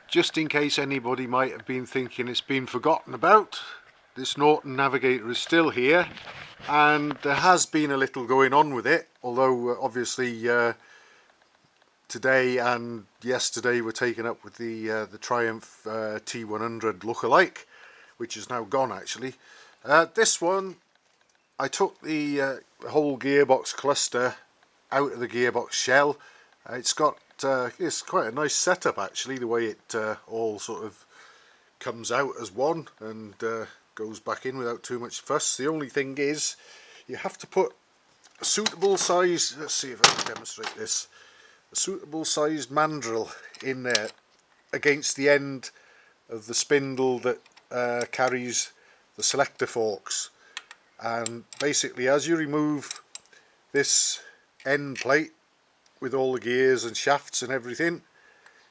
Just in case anybody might have been thinking it's been forgotten about, this Norton Navigator is still here, and there has been a little going on with it, although obviously today and yesterday were taken up with the Triumph T100 lookalike, which is now gone actually. This one, I took the whole gearbox cluster out of the gearbox shell. It's quite a nice setup actually, the way it all sort of comes out as one and goes back in without too much fuss. The only thing is you have to put a suitable size, let's see if I can demonstrate this, a suitable sized mandrel in there against the end of the spindle that carries the selector forks. And basically as you remove this end plate with all the gears and shafts and everything,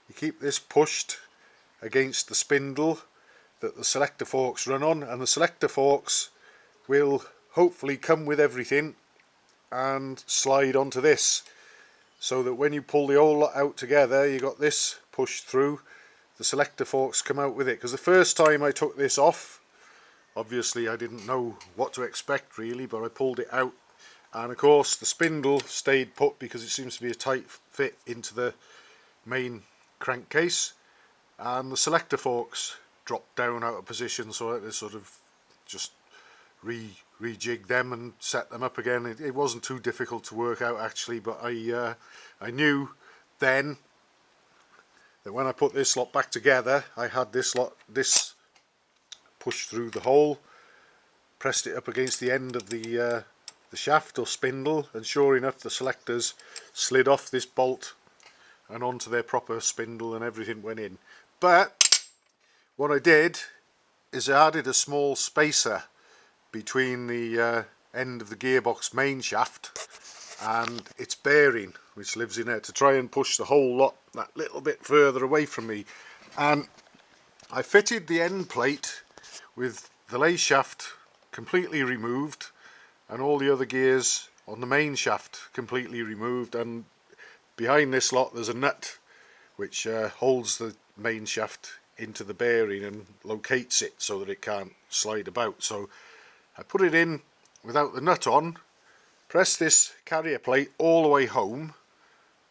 you keep this pushed against the spindle that the selector forks run on, and the selector forks will hopefully come with everything and slide onto this, so that when you pull the whole lot out together, you got this pushed through, the selector forks come out with it. Because the first time I took this off, obviously I didn't know what to expect really, but I pulled it out, and of course the spindle stayed put because it seems to be a tight fit into the main crankcase, and the selector forks dropped down out of position, so I had to sort of just rejig them and set them up again. It wasn't too difficult to work out actually, but I knew then that when I put this lot back together, I had this pushed through the hole, pressed it up against the end of the shaft or spindle, and sure enough the selectors slid off this bolt and onto their proper spindle and everything went in. But what I did is I added a small spacer between the end of the gearbox main shaft and its bearing, which lives in there, to try and push the whole lot that little bit further away from me. And I fitted the end plate with the lay shaft completely removed and all the other gears on the main shaft completely removed, and behind this lot there's a nut which holds the main shaft into the bearing and locates it so that it can't slide about. So I put it in without the nut on, pressed this carrier plate all the way home,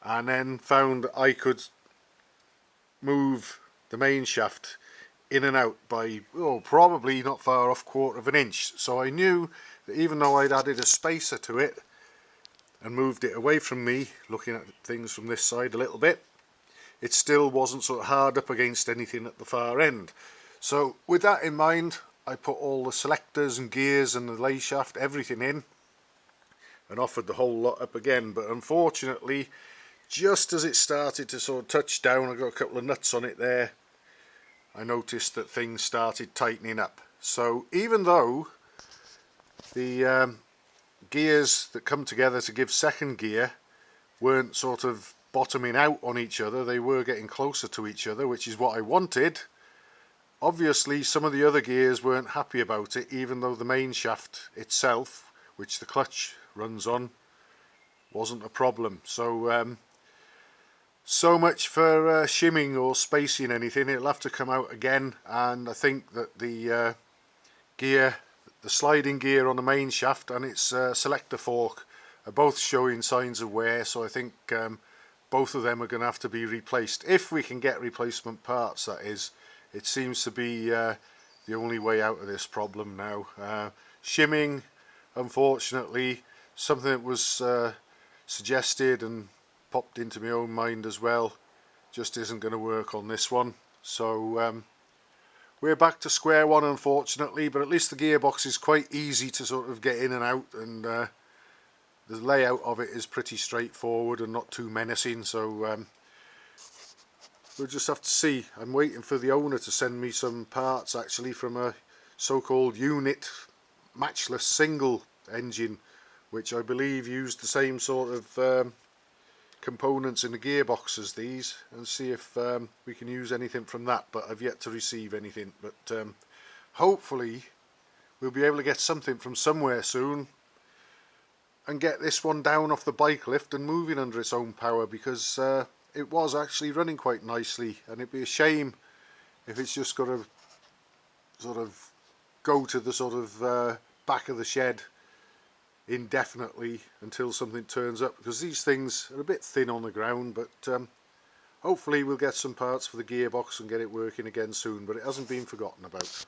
and then found that I could move the main shaft in and out by probably not far off 1/4 of an inch. So I knew that even though I'd added a spacer to it and moved it away from me, looking at things from this side a little bit, it still wasn't sort of hard up against anything at the far end. So with that in mind, I put all the selectors and gears and the lay shaft, everything in, and offered the whole lot up again. But unfortunately, just as it started to sort of touch down, I got a couple of nuts on it there, I noticed that things started tightening up. So even though the gears that come together to give second gear weren't sort of bottoming out on each other, they were getting closer to each other, which is what I wanted. Obviously some of the other gears weren't happy about it, even though the main shaft itself, which the clutch runs on, wasn't a problem. So so much for shimming or spacing anything. It'll have to come out again, and I think that the sliding gear on the main shaft and its selector fork are both showing signs of wear, so I think both of them are going to have to be replaced, if we can get replacement parts, that is. It seems to be the only way out of this problem now. Shimming, unfortunately, something that was suggested and popped into my own mind as well, just isn't going to work on this one. So we're back to square one, unfortunately, but at least the gearbox is quite easy to sort of get in and out, and the layout of it is pretty straightforward and not too menacing. So we'll just have to see. I'm waiting for the owner to send me some parts actually from a so-called unit matchless single engine, which I believe used the same sort of components in the gearbox as these, and see if we can use anything from that. But I've yet to receive anything, but hopefully we'll be able to get something from somewhere soon and get this one down off the bike lift and moving under its own power, because it was actually running quite nicely, and it'd be a shame if it's just got to sort of go to the sort of back of the shed indefinitely until something turns up, because these things are a bit thin on the ground. But hopefully we'll get some parts for the gearbox and get it working again soon, but it hasn't been forgotten about.